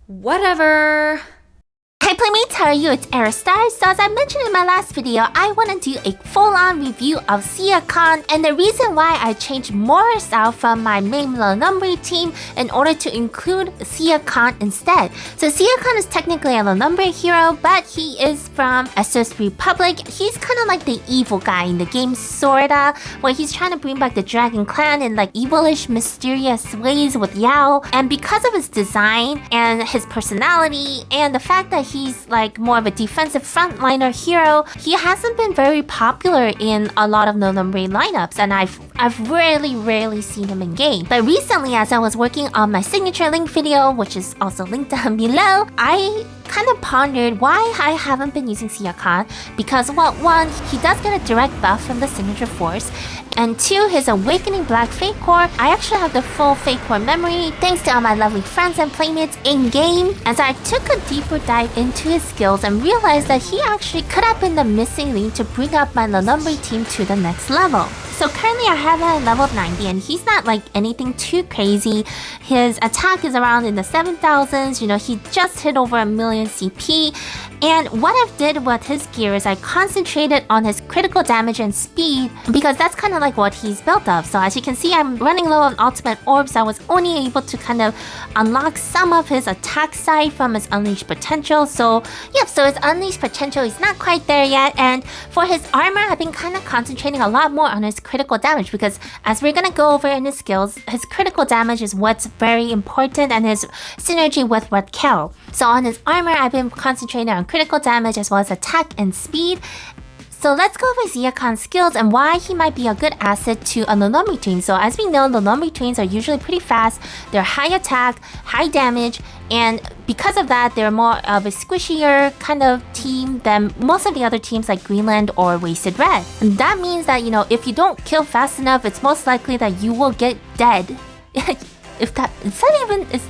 Whatever. Hey Playmates, how are you? It's Aristar. So as I mentioned in my last video, I want to do a full-on review of Xiakhan, and the reason why I changed Morris out from my main Lenombe team in order to include Xiakhan instead. So Xiakhan is technically a Lenombe hero, but he is from Exos Republic. He's kind of like the evil guy in the game, sorta, where he's trying to bring back the Dragon Clan in like evilish, mysterious ways with Yao. And because of his design and his personality and the fact that he's like more of a defensive frontliner hero, he hasn't been very popular in a lot of Lenombe lineups, and I've rarely seen him in game. But recently, as I was working on my signature link video, which is also linked down below, I kind of pondered why I haven't been using Xiakhan, because well, one, he does get a direct buff from the signature force, and two, his Awakening Black Fate Core. I actually have the full Fate Core memory thanks to all my lovely friends and playmates in-game, as I took a deeper dive into his skills and realized that he actually could have been the missing link to bring up my Lenombe team to the next level. So currently I have him at level 90, and he's not like anything too crazy. His attack is around in the 7,000s, you know, he just hit over 1,000,000 CP. And what I did with his gear is I concentrated on his critical damage and speed, because that's kind of like what he's built of. So as you can see, I'm running low on ultimate orbs. I was only able to kind of unlock some of his attack side from his unleashed potential. So yep, so his unleashed potential is not quite there yet. And for his armor, I've been kind of concentrating a lot more on his critical damage, because as we're gonna go over in his skills, his critical damage is what's very important, and his synergy with Raquel. So on his armor, I've been concentrating on critical damage as well as attack and speed. So let's go over Xiakhan's skills and why he might be a good asset to a Lenombe team. So as we know, Lenombe teams are usually pretty fast, they're high attack, high damage, and because of that, they're more of a squishier kind of team than most of the other teams like Greenland or Wasted Red. And that means that, you know, if you don't kill fast enough, it's most likely that you will get dead.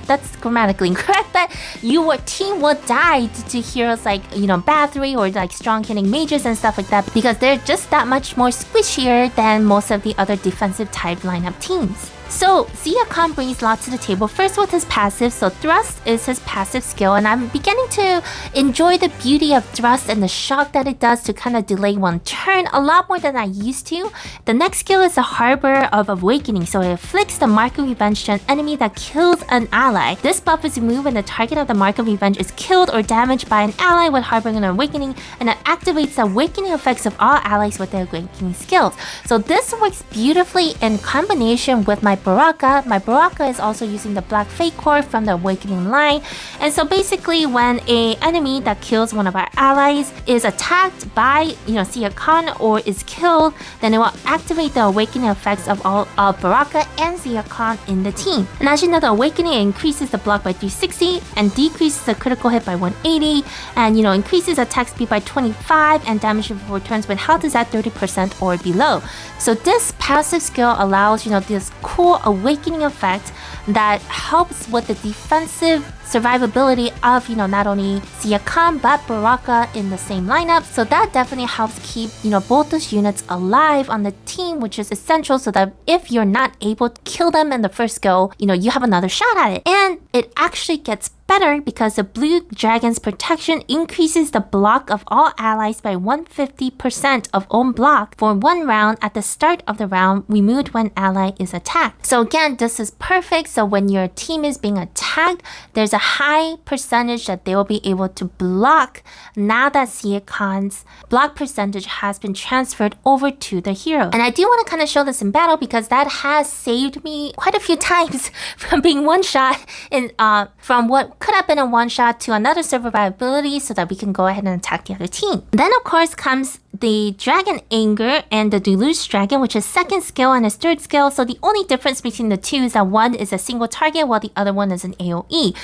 That's grammatically incorrect, but your team will die to heroes like, you know, Bathory or like strong hitting mages and stuff like that, because they're just that much more squishier than most of the other defensive type lineup teams. So Xiakhan brings lots to the table, first with his passive. So Thrust is his passive skill, and I'm beginning to enjoy the beauty of Thrust and the shock that it does to kind of delay one turn a lot more than I used to. The next skill is the Harbor of Awakening, so it inflicts the Mark of Revenge to an enemy that kills an ally. This buff is removed when the target of the Mark of Revenge is killed or damaged by an ally with Harbor of Awakening, and it activates the awakening effects of all allies with their awakening skills. So this works beautifully in combination with my Baraka. My Baraka is also using the Black Fate Core from the Awakening line. And so basically when an enemy that kills one of our allies is attacked by, you know, Xiakhan or is killed, then it will activate the awakening effects of all of Baraka and Xiakhan in the team. And as you know, the Awakening increases the block by 360 and decreases the critical hit by 180, and, you know, increases attack speed by 25 and damage before turns when health is at 30% or below. So this passive skill allows, you know, this cool awakening effect that helps with the defensive survivability of, you know, not only Xiakhan but Baraka in the same lineup. So that definitely helps keep, you know, both those units alive on the team, which is essential so that if you're not able to kill them in the first go, you know, you have another shot at it. And it actually gets better because the Blue Dragon's protection increases the block of all allies by 150% of own block for 1 round at the start of the round, removed when ally is attacked. So again, this is perfect. So when your team is being attacked, there's a high percentage that they will be able to block now that Xiakhan's block percentage has been transferred over to the hero. And I do want to kind of show this in battle, because that has saved me quite a few times from being one shot in from what could have been a one shot to another survivability, so that we can go ahead and attack the other team. Then of course comes the Dragon Anger and the Deluge Dragon, which is second skill and his third skill. So the only difference between the two is that one is a single target while the other one is an AoE.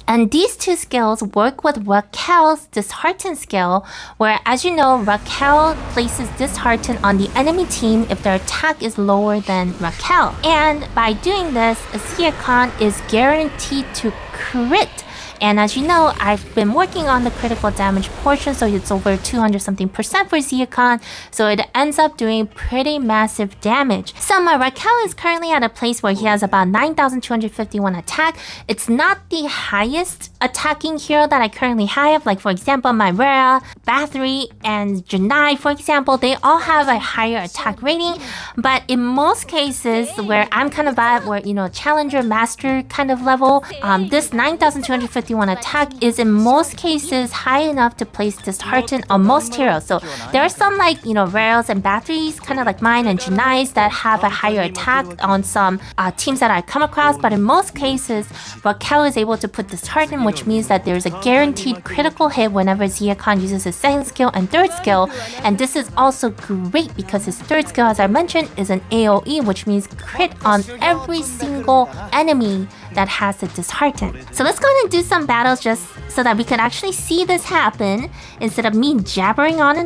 And these two skills work with Raquel's Dishearten skill, where, as you know, Raquel places Dishearten on the enemy team if their attack is lower than Raquel. And by doing this, Xiakhan is guaranteed to crit And as you know, I've been working on the critical damage portion, so it's over 200 something percent for Xiakhan, so it ends up doing pretty massive damage. So my Raquel is currently at a place where he has about 9,251 attack. It's not the highest attacking hero that I currently have. Like for example, my Rhea, Bathory, and Janai, for example, they all have a higher attack rating. But in most cases where I'm kind of at, where, you know, challenger, master kind of level, this 9,251 attack is in most cases high enough to place dishearten on most heroes. So there are some, like, you know, Rheas and Bathories, kind of like mine, and Janais that have a higher attack on some teams that I come across. But in most cases, Raquel is able to put dishearten, which means that there's a guaranteed critical hit whenever Xiakhan uses his second skill and third skill. And this is also great because his third skill, as I mentioned, is an AoE, which means crit on every single enemy that has a dishearten. So let's go ahead and do some battles just so that we can actually see this happen instead of me jabbering on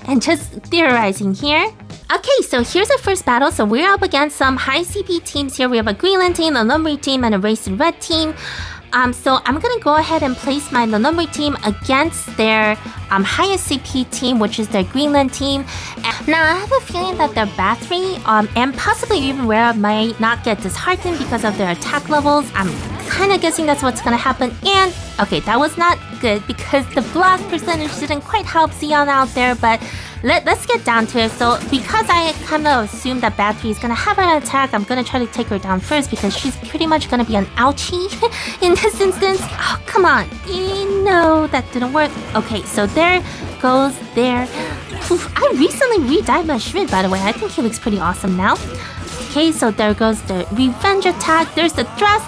and just theorizing here. Okay, so here's our first battle. So we're up against some high CP teams here. We have a Greenland team, a Lenombe team, and a Race and Red team. So I'm gonna go ahead and place my Lenombe team against their highest CP team, which is their Greenland team. And now I have a feeling that their Bathory and possibly even Rhea might not get disheartened because of their attack levels. I'm kind of guessing that's what's gonna happen. And okay, that was not good because the block percentage didn't quite help Zeon out there, but let's get down to it. So because I kind of assume that Bathory is gonna have an attack, I'm gonna try to take her down first because she's pretty much gonna be an ouchie in this instance. Oh, come on. No, that didn't work. Okay, so there goes there. I recently re-dyed my Shrid, by the way. I think he looks pretty awesome now. Okay, so there goes the revenge attack. There's the thrust,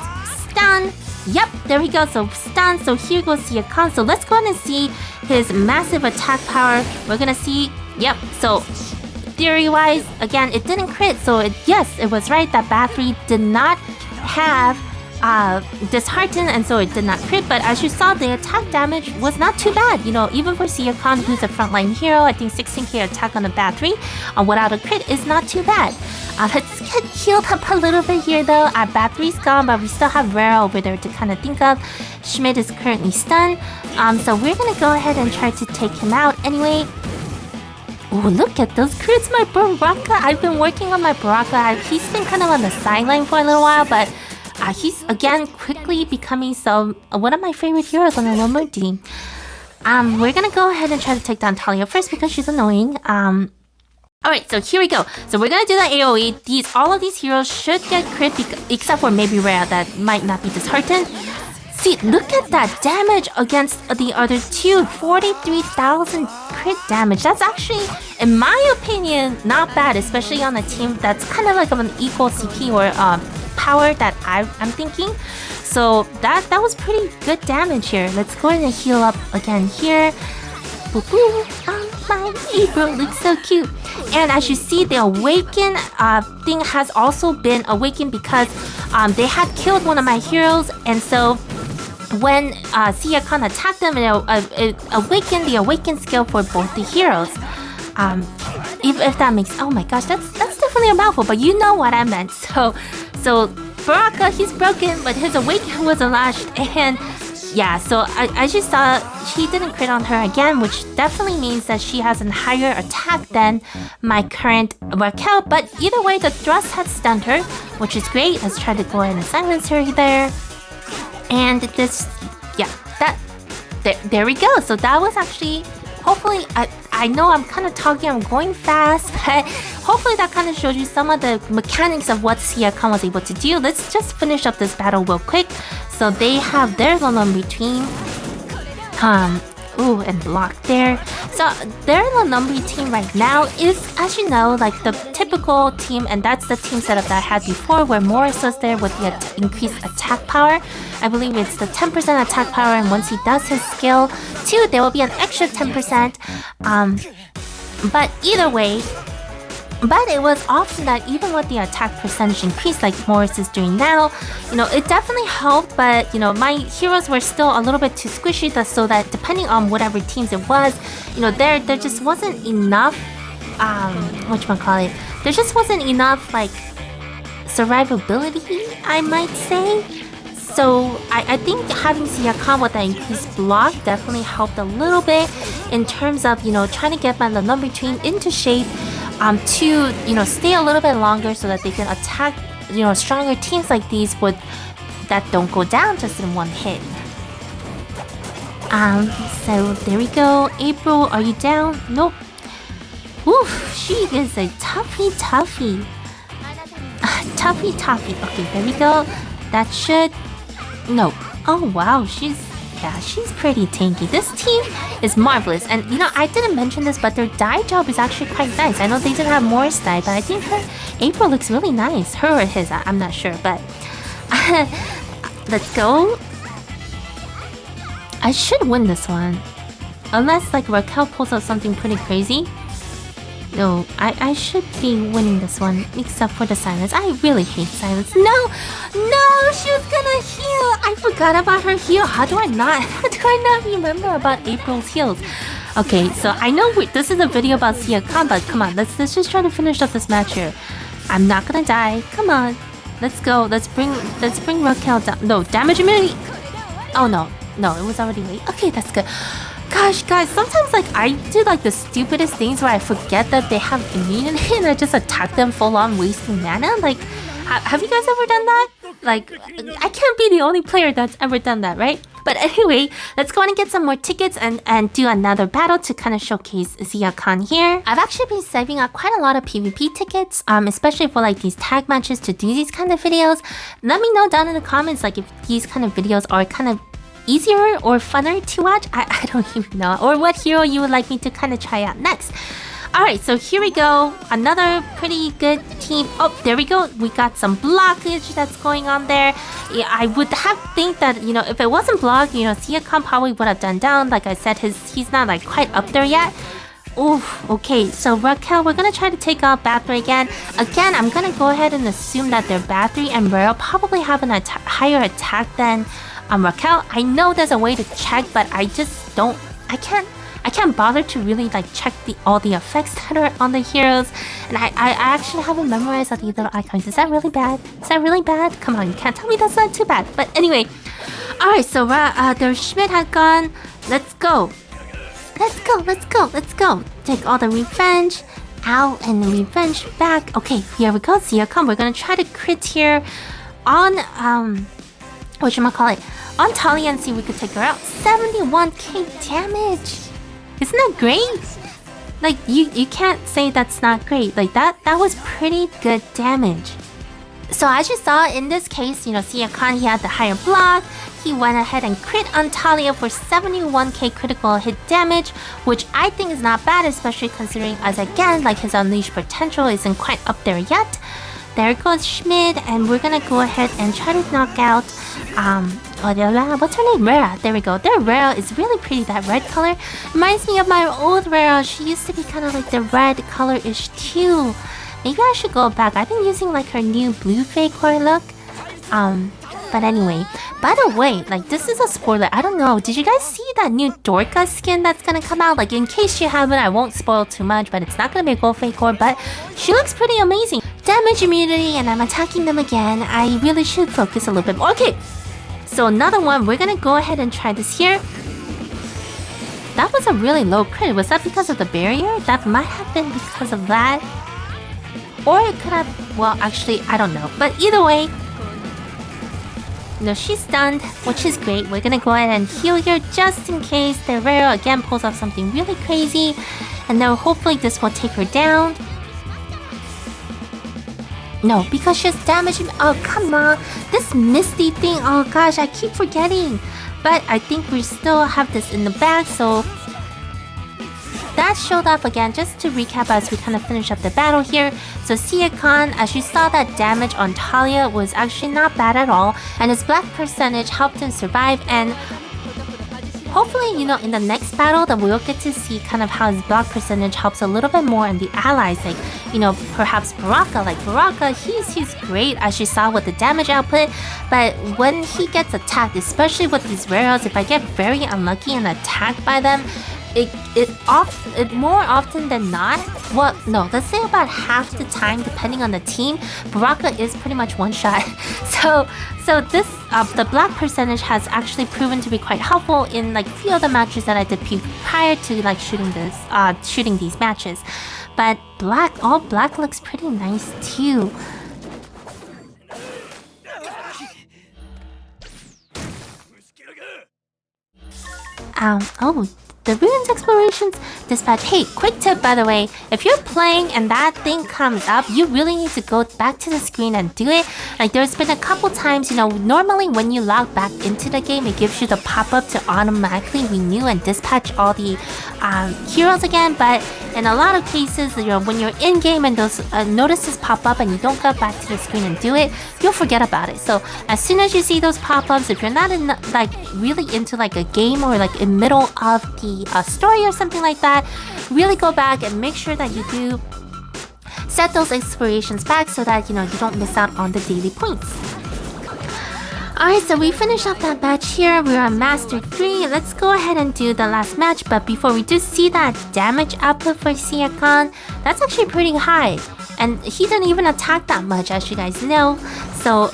stun. Yep, there we go. So stun. So here goes Xiakhan. So let's go ahead and see his massive attack power. We're gonna see. Yep. So theory-wise, again, it didn't crit. So yes, it was right that Bathory did not have dishearten, and so it did not crit. But as you saw, the attack damage was not too bad. You know, even for Xiakhan, who's a frontline hero, I think 16k attack on a Bathory without a crit is not too bad. Let's get healed up a little bit here though. Our Bathory's gone, but we still have Rhea over there to kind of think of. Schmidt is currently stunned. So we're gonna go ahead and try to take him out anyway. Oh, look at those crits, my Baraka. I've been working on my Baraka. He's been kind of on the sideline for a little while, but he's again quickly becoming one of my favorite heroes on the Lenombe team. We're gonna go ahead and try to take down Talia first because she's annoying. Alright, so here we go. So we're gonna do the AoE. All of these heroes should get crit, except for maybe Rhea that might not be disheartened. See, look at that damage against the other two. 43,000 crit damage. That's actually, in my opinion, not bad, especially on a team that's kind of like of an equal CP or power that I'm thinking. So that was pretty good damage here. Let's go ahead and heal up again here. My April looks so cute. And as you see, the awaken thing has also been awakened because they had killed one of my heroes, and so when Xiakhan attacked them, it awakened the awaken skill for both the heroes. If that makes, oh my gosh, that's definitely a mouthful, but you know what I meant. So Baraka, he's broken, but his awaken was unlatched, and yeah, so as you saw, she didn't crit on her again, which definitely means that she has a higher attack than my current Raquel. But either way, the thrust had stunned her, which is great. Let's try to go ahead and silence her there. And this, yeah, there we go. So that was actually, hopefully, I know I'm kind of talking, I'm going fast, but hopefully that kind of showed you some of the mechanics of what Xiakhan was able to do. Let's just finish up this battle real quick. So they have their Lenombe team. And block there. So their Lenombe team right now is, as you know, like the typical team, and that's the team setup that I had before, where Morris was there with the increased attack power. I believe it's the 10% attack power, and once he does his skill 2, there will be an extra 10%. But either way, but it was often that even with the attack percentage increase like Morris is doing now, you know, it definitely helped, but you know, my heroes were still a little bit too squishy, so that depending on whatever teams it was, you know, there just wasn't enough, whatchamacallit, there just wasn't enough like survivability, I might say. So I think having Xiakhan with the increased block definitely helped a little bit in terms of, trying to get my Lenombe team into shape to, stay a little bit longer so that they can attack, stronger teams like these that don't go down just in one hit. So there we go. April, are you down? Nope. Oof, she is a toughy. Toughy. Okay, there we go. That should... No. Oh, wow. She's pretty tanky. This team is marvelous. And, I didn't mention this, but their dye job is actually quite nice. I know they didn't have Morris dye, but I think April looks really nice. Her or his, I'm not sure, but... Let's go. I should win this one. Unless, Raquel pulls out something pretty crazy. No, I should be winning this one, except for the silence. I really hate silence. No, she was gonna heal. I forgot about her heal. How do I not remember about April's heals? Okay, so I know this is a video about Xiakhan, but come on, let's just try to finish up this match here. I'm not gonna die. Come on, let's go. Let's bring Raquel down. No, damage immunity. Oh no, it was already late. Okay, that's good. Gosh, guys, sometimes I do the stupidest things where I forget that they have immunity and I just attack them full on, wasting mana. Have you guys ever done that? I can't be the only player that's ever done that, right? But anyway, let's go on and get some more tickets and do another battle to kind of showcase Xiakhan here. I've actually been saving up quite a lot of PvP tickets, especially for these tag matches to do these kind of videos. Let me know down in the comments if these kind of videos are kind of easier or funner to watch. I don't even know. Or what hero you would like me to kind of try out next. Alright, so here we go. Another pretty good team. Oh, there we go. We got some blockage that's going on there. Yeah, I would think that, if it wasn't blocked, Xiakhan probably would have done down. Like I said, he's not quite up there yet. Oof, okay, so Raquel, we're gonna try to take out Battery again. Again, I'm gonna go ahead and assume that their Battery and Rare probably have an higher attack than Raquel. I know there's a way to check, but I just don't... I can't bother to really check all the effects that are on the heroes, and I actually haven't memorized all the little icons. Is that really bad? Come on, you can't tell me that's not too bad. But anyway, alright, so their Schmidt had gone. Let's go. Take all the revenge out and the revenge back. Okay, here we go. Xiakhan, we're gonna try to crit here on whatchamacallit, on Talia and see if we could take her out. 71k damage. Isn't that great? You can't say that's not great. That was pretty good damage. So as you saw in this case, Xiakhan, he had the higher block. He went ahead and crit on Talia for 71k critical hit damage, which I think is not bad, especially considering, as again, his unleashed potential isn't quite up there yet. There goes Schmidt, and we're gonna go ahead and try to knock out, what's her name? Rara. There we go. Their Rara is really pretty, that red color. Reminds me of my old Rara. She used to be kind of the red color-ish too. Maybe I should go back. I've been using her new blue fake core look. But anyway, by the way, this is a spoiler. I don't know. Did you guys see that new Dorka skin that's gonna come out? In case you haven't, I won't spoil too much, but it's not gonna be a gold fake core, but she looks pretty amazing. Damage immunity, and I'm attacking them again. I really should focus a little bit more. Okay, so another one. We're gonna go ahead and try this here. That was a really low crit. Was that because of the barrier? That might have been because of that. Or it could have... Well, actually, I don't know. But either way... No, she's stunned, which is great. We're gonna go ahead and heal here just in case the Rare again pulls off something really crazy. And then hopefully this will take her down. No, because she has damage. Oh, come on. This Misty thing. Oh, gosh, I keep forgetting. But I think we still have this in the bag, so... That showed off again, just to recap as we kind of finish up the battle here. So Xiakhan, as you saw, that damage on Talia was actually not bad at all. And his black percentage helped him survive, and... Hopefully, in the next battle that we'll get to see kind of how his block percentage helps a little bit more on the allies. Perhaps Baraka. Baraka, he's great, as you saw with the damage output. But when he gets attacked, especially with these rares, if I get very unlucky and attacked by them, it more often than not, well, no, let's say about half the time, depending on the team, Baraka is pretty much one shot. So this the black percentage has actually proven to be quite helpful in like few of the matches that I did prior to like shooting these matches. But all black looks pretty nice too. Oh, the ruins explorations dispatch. Hey, quick tip by the way, if you're playing and that thing comes up, you really need to go back to the screen and do it. Like there's been a couple times, you know, normally when you log back into the game, it gives you the pop-up to automatically renew and dispatch all the heroes again. But in a lot of cases, you know, when you're in game and those notices pop up and you don't go back to the screen and do it, you'll forget about it. So as soon as you see those pop-ups, if you're not in like really into like a game or like in middle of the story or something like that, really go back and make sure that you do set those explorations back so that, you know, you don't miss out on the daily points. Alright, so we finished up that match here. We're on Master 3. Let's go ahead and do the last match. But before we do see that damage output for Xiakhan, that's actually pretty high. And he didn't even attack that much, as you guys know. So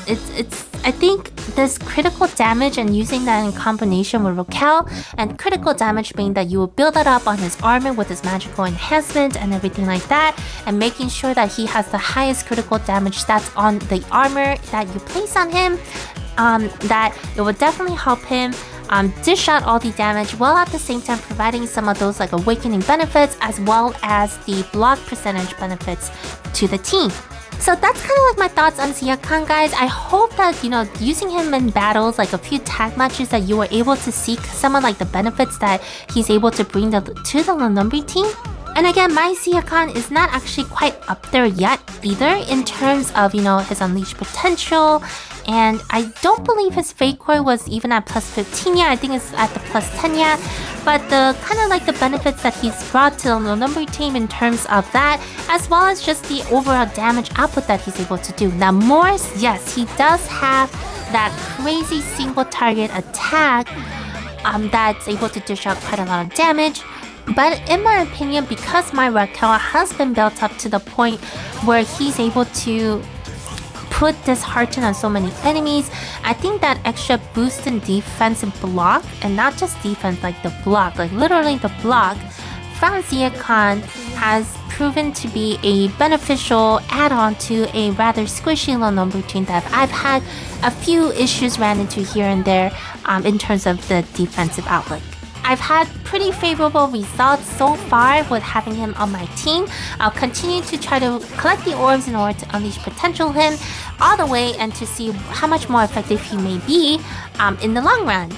I think this critical damage and using that in combination with Raquel, and critical damage being that you will build that up on his armor with his magical enhancement and everything like that, and making sure that he has the highest critical damage stats on the armor that you place on him, that it will definitely help him dish out all the damage while at the same time providing some of those like awakening benefits as well as the block percentage benefits to the team. So that's kind of like my thoughts on Xiakhan, guys. I hope that, you know, using him in battles, like a few tag matches, that you were able to see some of like the benefits that he's able to bring to the Lenombe team. And again, my Xiakhan is not actually quite up there yet either in terms of, you know, his unleashed potential. And I don't believe his fake core was even at plus 15 yet. I think it's at the plus 10 yet. But the kind of like the benefits that he's brought to the Lenombe team in terms of that, as well as just the overall damage output that he's able to do. Now, Morris, yes, he does have that crazy single target attack that's able to dish out quite a lot of damage. But in my opinion, because my Raquel has been built up to the point where he's able to put dishearten on so many enemies, I think that extra boost in defense and block, and not just defense, like the block, like literally the block, from Xiakhan has proven to be a beneficial add-on to a rather squishy Lenombe team that I've had a few issues ran into here and there in terms of the defensive outlook. I've had pretty favorable results so far with having him on my team. I'll continue to try to collect the orbs in order to unleash potential him all the way and to see how much more effective he may be in the long run.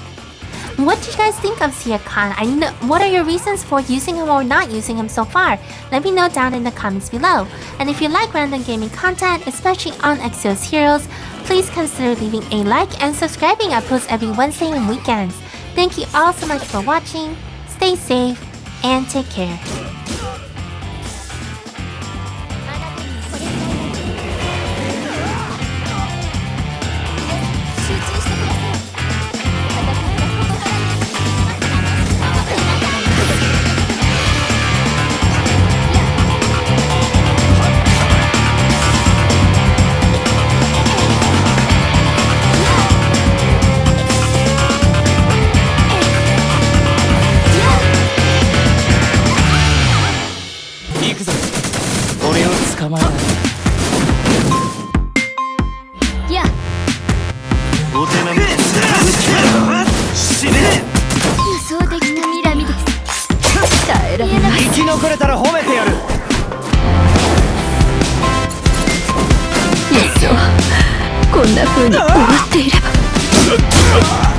What do you guys think of Xiakhan? What are your reasons for using him or not using him so far? Let me know down in the comments below. And if you like random gaming content, especially on Exos Heroes, please consider leaving a like and subscribing. I post every Wednesday and weekends. Thank you all so much for watching. Stay safe and take care.こんな風に終わっていれば